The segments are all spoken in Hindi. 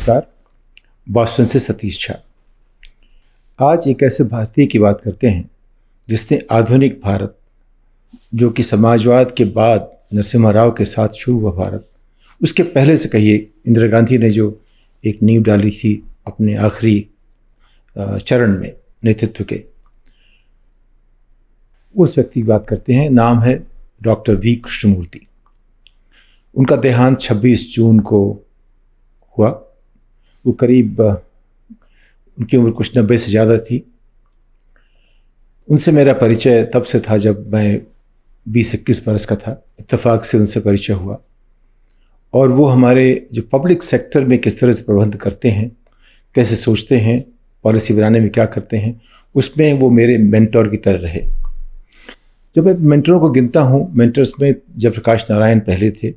नमस्कार। बॉस्टन से सतीश झा। आज एक ऐसे भारतीय की बात करते हैं जिसने आधुनिक भारत, जो कि समाजवाद के बाद नरसिम्हा राव के साथ शुरू हुआ भारत, उसके पहले से कहिए इंदिरा गांधी ने जो एक नींव डाली थी अपने आखिरी चरण में नेतृत्व के, उस व्यक्ति की बात करते हैं। नाम है डॉक्टर वी कृष्णमूर्ति। उनका देहांत 26 जून को हुआ। वो करीब, उनकी उम्र कुछ 90 से ज़्यादा थी। उनसे मेरा परिचय तब से था जब मैं 20-21 बरस का था। इत्तेफाक से उनसे परिचय हुआ और वो हमारे जो पब्लिक सेक्टर में किस तरह से प्रबंध करते हैं, कैसे सोचते हैं, पॉलिसी बनाने में क्या करते हैं, उसमें वो मेरे मेंटोर की तरह रहे। जब मैं मेंटरों को गिनता हूँ, मेंटर्स में जयप्रकाश नारायण पहले थे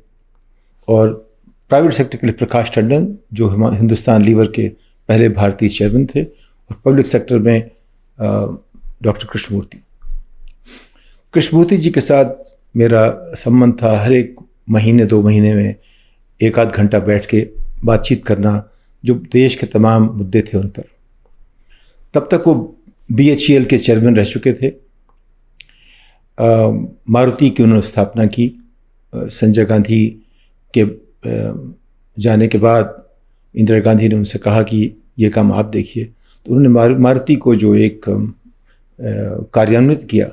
और प्राइवेट सेक्टर के लिए प्रकाश टंडन, जो हिंदुस्तान लीवर के पहले भारतीय चेयरमैन थे, और पब्लिक सेक्टर में डॉक्टर कृष्णमूर्ति जी के साथ मेरा संबंध था। हर एक महीने 2 महीने में 1-आध घंटा बैठ के बातचीत करना, जो देश के तमाम मुद्दे थे उन पर। तब तक वो BHEL के चेयरमैन रह चुके थे। मारुति की उन्होंने स्थापना की। संजय गांधी के जाने के बाद इंदिरा गांधी ने उनसे कहा कि ये काम आप देखिए, तो उन्होंने मारुति को जो एक कार्यान्वित किया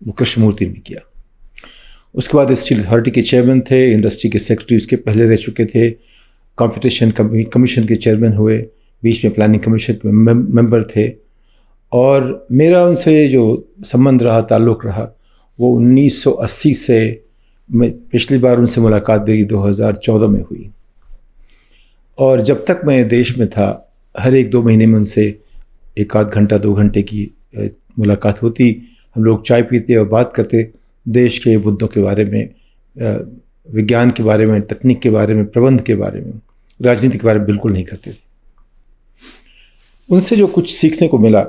वो कृष्णमूर्ति ने किया। उसके बाद स्टील अथॉरिटी के चेयरमैन थे, इंडस्ट्री के सेक्रेटरी उसके पहले रह चुके थे, कंपटीशन कमीशन के चेयरमैन हुए, बीच में प्लानिंग कमीशन के मेंबर थे। और मेरा उनसे जो संबंध रहा, ताल्लुक़ रहा, वो 1980 से, मैं पिछली बार उनसे मुलाकात मेरी 2014 में हुई। और जब तक मैं देश में था, हर 1-2 महीने में उनसे 1-आध घंटा 2 घंटे की मुलाकात होती। हम लोग चाय पीते और बात करते देश के मुद्दों के बारे में, विज्ञान के बारे में, तकनीक के बारे में, प्रबंध के बारे में। राजनीति के बारे में बिल्कुल नहीं करते थे। उनसे जो कुछ सीखने को मिला,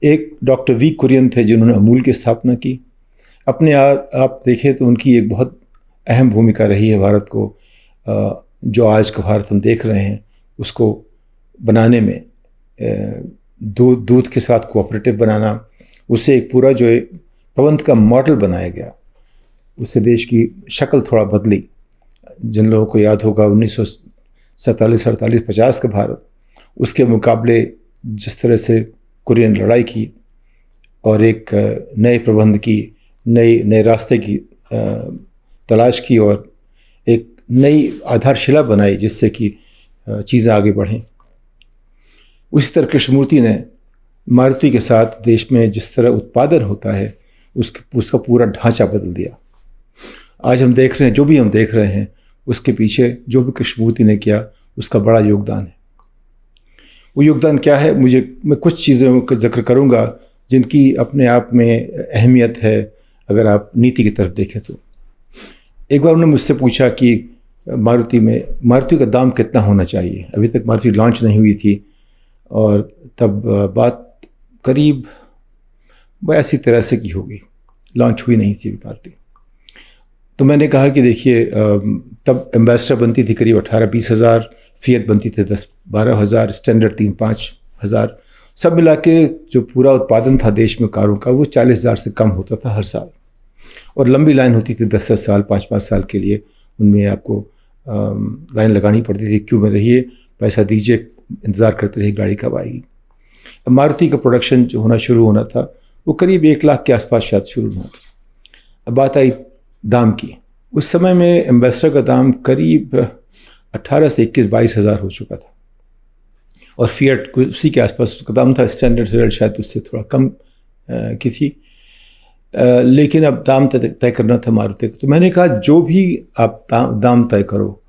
एक डॉक्टर वी कुरियन थे जिन्होंने अमूल की स्थापना की। अपने आप देखें तो उनकी एक बहुत अहम भूमिका रही है भारत को, जो आज का भारत हम देख रहे हैं, उसको बनाने में। दूध के साथ कोऑपरेटिव बनाना, उससे एक पूरा जो है प्रबंध का मॉडल बनाया गया, उससे देश की शक्ल थोड़ा बदली। जिन लोगों को याद होगा 1947, 48, 50 का भारत, उसके मुकाबले जिस तरह से कुरियन लड़ाई की और एक नए प्रबंध की, नए रास्ते की तलाश की और एक नई आधारशिला बनाई जिससे कि चीज़ें आगे बढ़ें। उसी तरह कृष्णमूर्ति ने मारुति के साथ देश में जिस तरह उत्पादन होता है उसका पूरा ढांचा बदल दिया। आज हम देख रहे हैं, जो भी हम देख रहे हैं, उसके पीछे जो भी कृष्णमूर्ति ने किया उसका बड़ा योगदान है। वो योगदान क्या है, मैं कुछ चीज़ों का जिक्र करूँगा जिनकी अपने आप में अहमियत है अगर आप नीति की तरफ देखें तो। एक बार उन्होंने मुझसे पूछा कि मारुति का दाम कितना होना चाहिए। अभी तक मारुति लॉन्च नहीं हुई थी और तब बात करीब 82-83 की होगी, लॉन्च हुई नहीं थी मारुति। तो मैंने कहा कि देखिए, तब एम्बेसडर बनती थी करीब 18-20 हज़ार, फिएट बनती थे 10-12 हज़ार, स्टैंडर्ड 3-5 हज़ार। सब मिला के जो पूरा उत्पादन था देश में कारों का, वो 40 हज़ार से कम होता था हर साल। और लंबी लाइन होती थी 10-10 साल, 5-5 साल के लिए। उनमें आपको लाइन लगानी पड़ती थी, क्यों में रहिए, पैसा दीजिए, इंतज़ार करते रहिए गाड़ी कब आएगी। मारुति का प्रोडक्शन जो होना होना था वो करीब 1 लाख के आसपास शायद शुरू हुआ। अब बात आई दाम की। उस समय में एम्बेसडर का दाम करीब 18 से 21-22 हज़ार हो चुका था और फिएट उसी के आसपास उसका दाम था। स्टैंडर्ड शायद उससे थोड़ा कम की थी, लेकिन अब दाम तय करना था मारुति को। तो मैंने कहा जो भी आप दाम तय करो,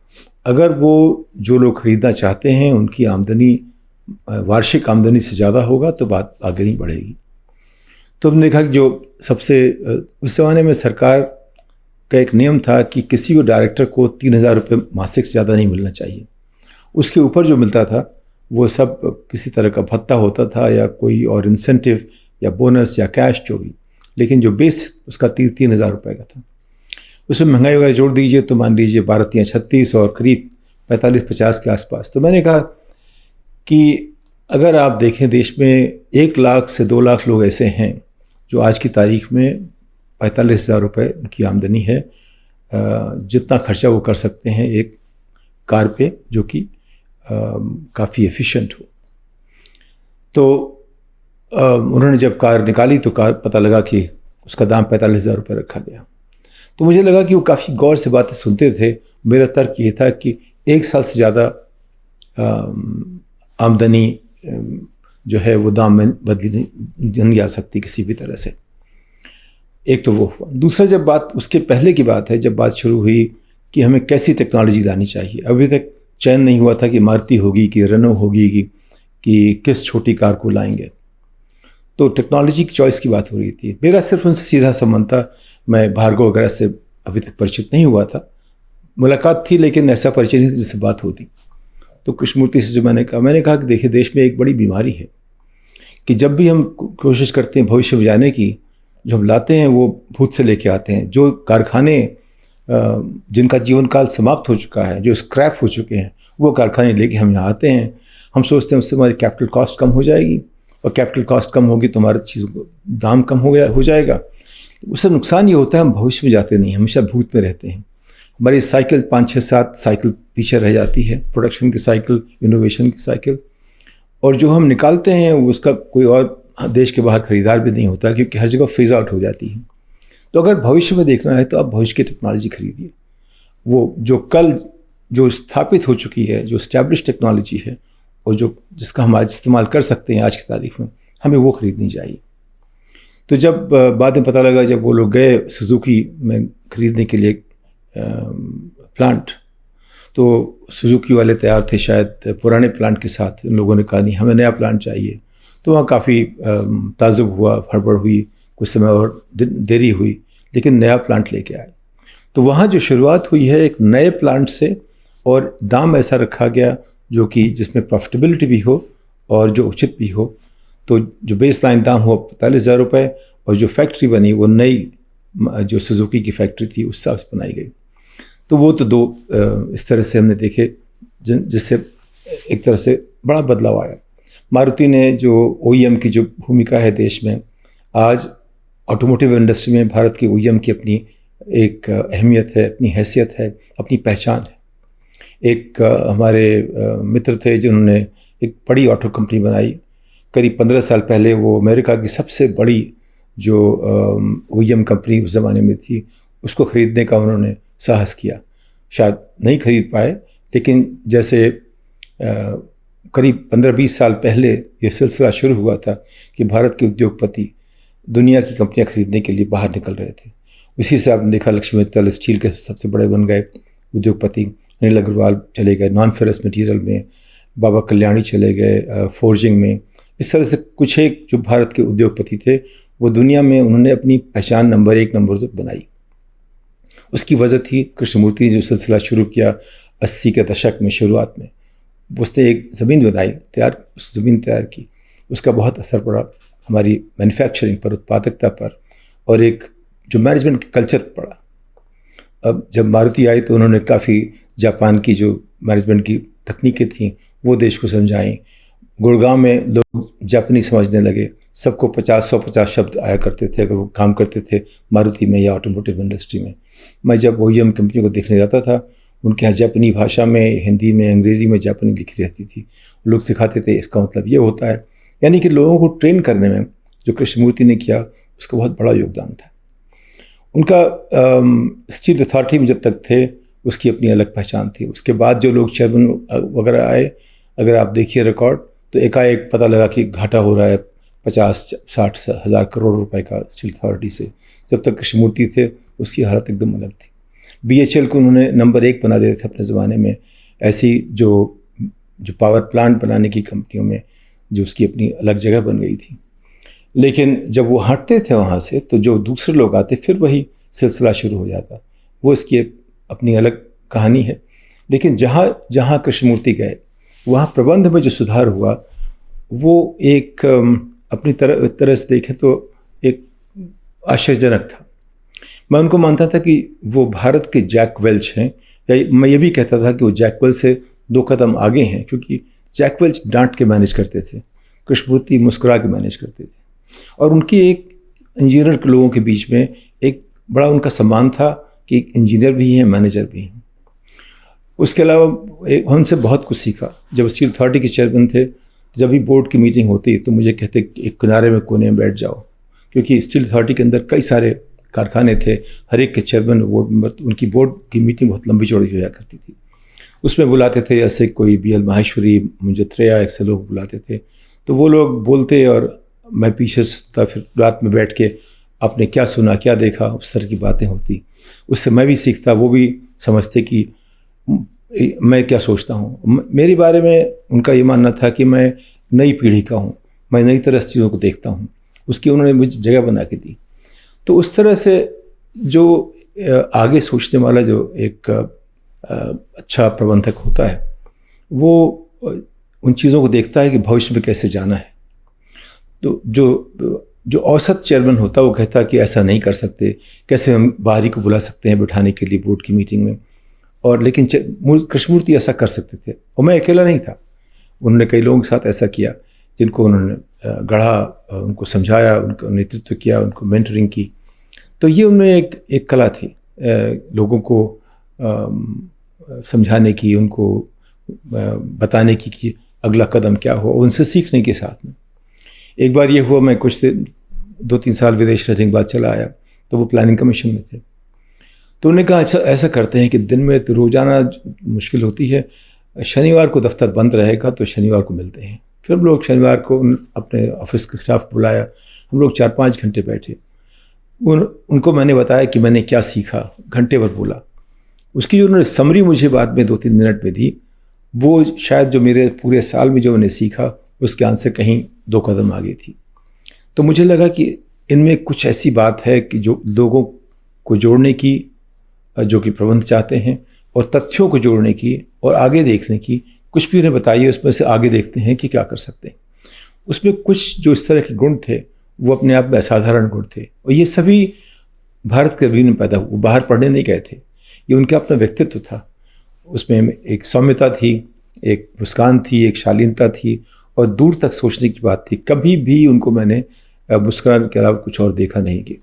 अगर वो जो लोग खरीदना चाहते हैं उनकी आमदनी, वार्षिक आमदनी से ज़्यादा होगा तो बात आगे नहीं बढ़ेगी। तो हमने देखा कि जो सबसे, उस ज़माने में सरकार का एक नियम था कि किसी भी डायरेक्टर को 3,000 रुपये मासिक से ज़्यादा नहीं मिलना चाहिए। उसके ऊपर जो मिलता था वो सब किसी तरह का भत्ता होता था या कोई और इंसेंटिव या बोनस या कैश, जो भी, लेकिन जो बेस उसका 3,000 रुपये का था। उसमें महंगाई वगैरह जोड़ दीजिए तो मान लीजिए 12-3 36 और करीब 45-50 के आसपास। तो मैंने कहा कि अगर आप देखें देश में 1 लाख से 2 लाख लोग ऐसे हैं जो आज की तारीख में 45,000 रुपये उनकी आमदनी है, जितना खर्चा वो कर सकते हैं एक कार पे जो कि काफ़ी एफिशिएंट हो। तो उन्होंने जब कार निकाली तो कार पता लगा कि उसका दाम 45,000 रुपये रखा गया। तो मुझे लगा कि वो काफ़ी गौर से बातें सुनते थे। मेरा तर्क ये था कि 1 साल से ज़्यादा आमदनी जो है वो दाम में बदली नहीं जा सकती किसी भी तरह से। एक तो वो हुआ। दूसरा, जब बात उसके पहले की बात है, जब बात शुरू हुई कि हमें कैसी टेक्नोलॉजी लानी चाहिए, अभी तक चयन नहीं हुआ था कि मारुति होगी कि रेनो होगी कि किस छोटी कार को लाएंगे। तो टेक्नोलॉजी की चॉइस की बात हो रही थी। मेरा सिर्फ उनसे सीधा संबंध था। मैं भार्गव वगैरह से अभी तक परिचित नहीं हुआ था, मुलाकात थी लेकिन ऐसा परिचय नहीं था जिससे बात होती। तो कृष्णमूर्ति से जो मैंने कहा कि देखिए, देश में एक बड़ी बीमारी है कि जब भी हम कोशिश करते हैं भविष्य में जाने की, जो हम लाते हैं वो भूत से लेके आते हैं। जो कारखाने जिनका जीवन काल समाप्त हो चुका है, जो स्क्रैप हो चुके हैं, वो कारखाने लेके हम यहाँ आते हैं। हम सोचते हैं उससे हमारी कैपिटल कॉस्ट कम हो जाएगी, और कैपिटल कॉस्ट कम होगी तो हमारे चीज़ों को दाम कम हो जाएगा। उससे नुकसान ये होता है हम भविष्य में जाते नहीं, हमेशा भूत में रहते हैं। हमारी साइकिल 5, 6, 7 साइकिल पीछे रह जाती है, प्रोडक्शन की साइकिल, इनोवेशन की साइकिल। और जो हम निकालते हैं उसका कोई और देश के बाहर खरीदार भी नहीं होता, क्योंकि हर जगह फेज आउट हो जाती है। तो अगर भविष्य में देखना है तो आप भविष्य की टेक्नोलॉजी खरीदिए। वो जो कल जो स्थापित हो चुकी है, जो स्टैब्लिश टेक्नोलॉजी है, और जिसका हम आज इस्तेमाल कर सकते हैं आज की तारीख में, हमें वो खरीदनी चाहिए। तो जब बाद में पता लगा, जब वो लोग गए सुजुकी में खरीदने के लिए प्लांट, तो सुजुकी वाले तैयार थे शायद पुराने प्लांट के साथ। इन लोगों ने कहा नहीं, हमें नया प्लांट चाहिए। तो वहाँ काफ़ी ताजुब हुआ, हड़बड़ हुई, कुछ समय और देरी हुई, लेकिन नया प्लांट लेके आए। तो वहाँ जो शुरुआत हुई है एक नए प्लांट से, और दाम ऐसा रखा गया जो कि जिसमें प्रॉफिटेबिलिटी भी हो और जो उचित भी हो। तो जो बेस लाइन दाम हो 45,000 रुपये, और जो फैक्ट्री बनी वो नई जो सुजुकी की फैक्ट्री थी उस हिसाब से बनाई गई। तो वो तो 2 इस तरह से हमने देखे जिससे एक तरह से बड़ा बदलाव आया। मारुति ने जो OEM की जो भूमिका है देश में, आज ऑटोमोटिव इंडस्ट्री में भारत के OEM की अपनी एक अहमियत है, अपनी हैसियत है, अपनी पहचान है। एक हमारे मित्र थे जिन्होंने एक बड़ी ऑटो कंपनी बनाई। करीब 15 साल पहले वो अमेरिका की सबसे बड़ी जो OEM कंपनी उस ज़माने में थी, उसको ख़रीदने का उन्होंने साहस किया। शायद नहीं खरीद पाए, लेकिन जैसे करीब 15-20 साल पहले ये सिलसिला शुरू हुआ था कि भारत के उद्योगपति दुनिया की कंपनियां खरीदने के लिए बाहर निकल रहे थे। इसी से आपने देखा लक्ष्मी मित्तल स्टील के सबसे बड़े बन गए उद्योगपति, अनिल अग्रवाल चले गए नॉन फेरस मटीरियल में, बाबा कल्याणी चले गए फोर्जिंग में। इस तरह से कुछ एक जो भारत के उद्योगपति थे वो दुनिया में उन्होंने अपनी पहचान नंबर 1 तक बनाई। उसकी वजह थी कृष्णमूर्ति ने जो सिलसिला शुरू किया 80 के दशक में शुरुआत में, उसने एक ज़मीन बनाई, उस ज़मीन तैयार की। उसका बहुत असर पड़ा हमारी मैन्युफैक्चरिंग पर, उत्पादकता पर, और एक जो मैनेजमेंट कल्चर पड़ा। अब जब मारुति आई तो उन्होंने काफ़ी जापान की जो मैनेजमेंट की तकनीकें थीं वो देश को समझाई। गुड़गांव में लोग जापानी समझने लगे, सबको 150 शब्द आया करते थे अगर वो काम करते थे मारुति में या ऑटोमोटिव इंडस्ट्री में। मैं जब OEM कंपनी को देखने जाता था, उनके यहाँ जापानी भाषा में, हिंदी में, अंग्रेज़ी में जापानी लिखी रहती थी। लोग सिखाते थे इसका मतलब ये होता है। यानी कि लोगों को ट्रेन करने में जो कृष्णमूर्ति ने किया उसका बहुत बड़ा योगदान था। उनका स्टील अथॉरिटी में जब तक थे उसकी अपनी अलग पहचान थी। उसके बाद जो लोग चेयरमैन वगैरह आए, अगर आप देखिए रिकॉर्ड, तो एकाएक पता लगा कि घाटा हो रहा है 50-60 हज़ार करोड़ रुपए का स्टील अथॉरिटी से। जब तक कृष्णमूर्ति थे उसकी हालत एकदम अलग थी। BHEL को उन्होंने नंबर 1 बना दिए थे अपने ज़माने में, ऐसी जो पावर प्लांट बनाने की कंपनियों में, जो उसकी अपनी अलग जगह बन गई थी। लेकिन जब वो हटते थे वहाँ से तो जो दूसरे लोग आते फिर वही सिलसिला शुरू हो जाता। वो इसकी एक अपनी अलग कहानी है। लेकिन जहाँ जहाँ कृष्णमूर्ति गए वहाँ प्रबंध में जो सुधार हुआ वो एक अपनी तरह से देखें तो एक आश्चर्यजनक था। मैं उनको मानता था कि वो भारत के जैक वेल्च हैं, या मैं ये भी कहता था कि वो जैक वेल्च से 2 कदम आगे हैं, क्योंकि जैक वेल्च डांट के मैनेज करते थे, कृष्णमूर्ति मुस्कुरा के मैनेज करते थे। और उनकी एक इंजीनियर के लोगों के बीच में एक बड़ा उनका सम्मान था कि एक इंजीनियर भी हैं, मैनेजर भी हैं। उसके अलावा उनसे बहुत कुछ सीखा। जब स्टील अथॉरिटी के चेयरमैन थे, जब भी बोर्ड की मीटिंग होती तो मुझे कहते एक किनारे में कोने में बैठ जाओ, क्योंकि स्टील अथॉरिटी के अंदर कई सारे कारखाने थे, हर एक के चेयरमैन बोर्ड मेंबर, उनकी बोर्ड की मीटिंग बहुत लंबी चौड़ी हो जाया करती थी। उसमें बुलाते थे ऐसे कोई BL माहेश्वरी, मुंजत्रेया, ऐसे लोग बुलाते थे, तो वो लोग बोलते और मैं पीछे सुनता, फिर रात में बैठ के आपने क्या सुना, क्या देखा, उस तरह की बातें होती। उससे मैं भी सीखता, वो भी समझते कि मैं क्या सोचता हूँ। मेरे बारे में उनका ये मानना था कि मैं नई पीढ़ी का हूँ, मैं नई तरह से चीज़ों को देखता हूँ, उसकी उन्होंने मुझे जगह बना के दी। तो उस तरह से जो आगे सोचने वाला जो एक अच्छा प्रबंधक होता है, वो उन चीज़ों को देखता है कि भविष्य में कैसे जाना है। तो जो औसत चेयरमैन होता है वो कहता है कि ऐसा नहीं कर सकते, कैसे हम बाहरी को बुला सकते हैं बैठाने के लिए बोर्ड की मीटिंग में। और लेकिन कृष्णमूर्ति ऐसा कर सकते थे, और मैं अकेला नहीं था। उन्होंने कई लोगों के साथ ऐसा किया जिनको उन्होंने गढ़ा, उनको समझाया, उनको नेतृत्व किया, उनको मेंटरिंग की। तो ये उनमें एक कला थी, लोगों को समझाने की, उनको बताने की कि अगला कदम क्या हो, उनसे सीखने के साथ में। एक बार ये हुआ, मैं कुछ 2-3 साल विदेश रहने के बाद चला आया, तो वो प्लानिंग कमीशन में थे। तो उन्होंने कहा ऐसा करते हैं कि दिन में तो रोज़ाना मुश्किल होती है, शनिवार को दफ्तर बंद रहेगा तो शनिवार को मिलते हैं। फिर हम लोग शनिवार को अपने ऑफिस के स्टाफ बुलाया, हम लोग 4-5 घंटे बैठे। उनको मैंने बताया कि मैंने क्या सीखा, घंटे भर बोला। उसकी जो उन्होंने समरी मुझे बाद में 2-3 मिनट में दी, वो शायद जो मेरे पूरे साल में जो मैंने सीखा उसके आंसर से कहीं 2 कदम आगे थी। तो मुझे लगा कि इनमें कुछ ऐसी बात है कि जो लोगों को जोड़ने की, जो कि प्रबंध चाहते हैं, और तथ्यों को जोड़ने की और आगे देखने की, कुछ भी उन्हें बताइए, उसमें से आगे देखते हैं कि क्या कर सकते हैं। उसमें कुछ जो इस तरह के गुण थे वो अपने आप में असाधारण गुण थे, और ये सभी भारत के वीर में पैदा हुए, वो बाहर पढ़ने नहीं गए थे, ये उनका अपना व्यक्तित्व था। उसमें एक सौम्यता थी, एक मुस्कान थी, एक शालीनता थी, और दूर तक सोचने की बात थी। कभी भी उनको मैंने मुस्कुराने के अलावा कुछ और देखा नहीं कि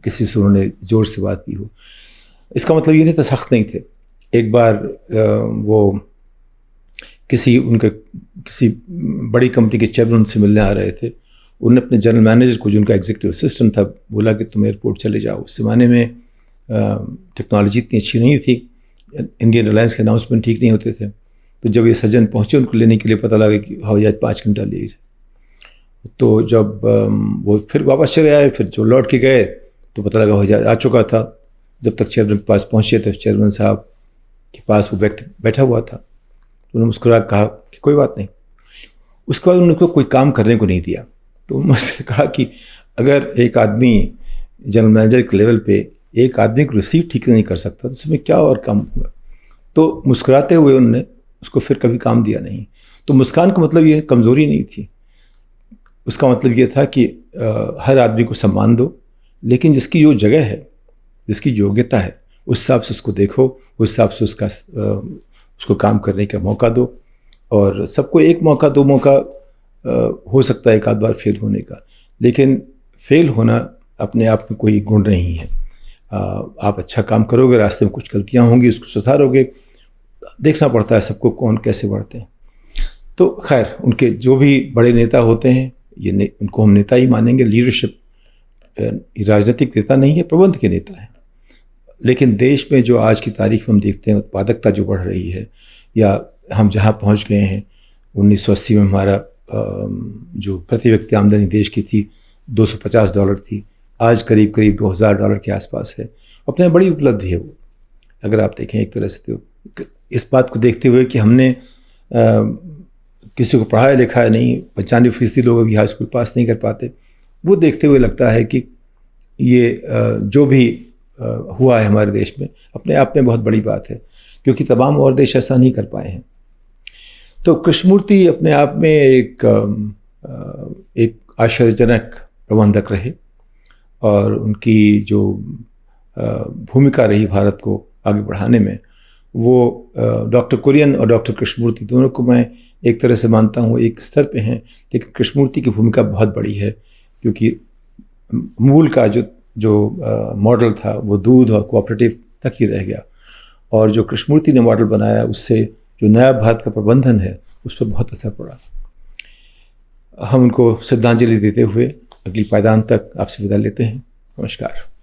किसी से उन्होंने जोर से बात की हो। इसका मतलब ये नहीं था सख्त नहीं थे। एक बार वो किसी बड़ी कंपनी के चेयरमैन से मिलने आ रहे थे। उन्होंने अपने जनरल मैनेजर को, जो उनका एग्जीक्यूटिव असिस्टेंट था, बोला कि तुम एयरपोर्ट चले जाओ। उस ज़माने में टेक्नोलॉजी इतनी अच्छी नहीं थी, इंडियन एयरलाइंस के अनाउंसमेंट ठीक नहीं होते थे। तो जब ये सज्जन पहुँचे उनको लेने के लिए, पता लगा कि हवाई जहाज 5 घंटा लेट। तो जब वो फिर वापस चले आए, फिर जो लौट के गए तो पता लगा हवाई जहाज आ चुका था। जब तक चेयरमैन के पास पहुँचे तो चेयरमैन साहब के पास वो व्यक्ति बैठा हुआ था। तो उन्होंने मुस्कुरा कहा कि कोई बात नहीं। उसके बाद उनको कोई काम करने को नहीं दिया। तो मुझसे कहा कि अगर एक आदमी जनरल मैनेजर के लेवल पे एक आदमी को रिसीव ठीक नहीं कर सकता तो उसमें क्या और काम हुआ। तो मुस्कुराते हुए उन्होंने उसको फिर कभी काम दिया नहीं। तो मुस्कान का मतलब ये कमज़ोरी नहीं थी, उसका मतलब ये था कि हर आदमी को सम्मान दो, लेकिन जिसकी जो जगह है, जिसकी योग्यता है, उस हिसाब से उसको देखो, उस हिसाब से उसको काम करने का मौका दो। और सबको एक मौका, 2 मौका हो सकता है एक आध बार फेल होने का, लेकिन फेल होना अपने आप में कोई गुण नहीं है। आप अच्छा काम करोगे, रास्ते में कुछ गलतियां होंगी, उसको सुधारोगे। देखना पड़ता है सबको कौन कैसे बढ़ते हैं। तो खैर, उनके जो भी बड़े नेता होते हैं, उनको हम नेता ही मानेंगे। लीडरशिप राजनीतिक नेता नहीं है, प्रबंध के नेता है। लेकिन देश में जो आज की तारीख में हम देखते हैं, उत्पादकता जो बढ़ रही है, या हम जहाँ पहुँच गए हैं, 1980 में हमारा जो प्रति व्यक्ति आमदनी देश की थी $250 थी, आज करीब करीब $2000 के आसपास है। अपने बड़ी उपलब्धि है वो, अगर आप देखें एक तरह से। तो इस बात को देखते हुए कि हमने किसी को पढ़ाया लिखाया नहीं, 95% लोग अभी हाई स्कूल पास नहीं कर पाते, वो देखते हुए लगता है कि ये जो भी हुआ है हमारे देश में, अपने आप में बहुत बड़ी बात है, क्योंकि तमाम और देश ऐसा नहीं कर पाए हैं। तो कृष्णमूर्ति अपने आप में एक आश्चर्यजनक प्रबंधक रहे, और उनकी जो भूमिका रही भारत को आगे बढ़ाने में, वो डॉक्टर कुरियन और डॉक्टर कृष्णमूर्ति दोनों को मैं एक तरह से मानता हूँ एक स्तर पे हैं, लेकिन कृष्णमूर्ति की भूमिका बहुत बड़ी है, क्योंकि मूल का जो मॉडल था वो दूध और कोऑपरेटिव तक ही रह गया, और जो कृष्णमूर्ति ने मॉडल बनाया उससे जो नया भारत का प्रबंधन है उस पर बहुत असर पड़ा। हम उनको श्रद्धांजलि देते हुए अगली पायदान तक आपसे विदा लेते हैं। नमस्कार।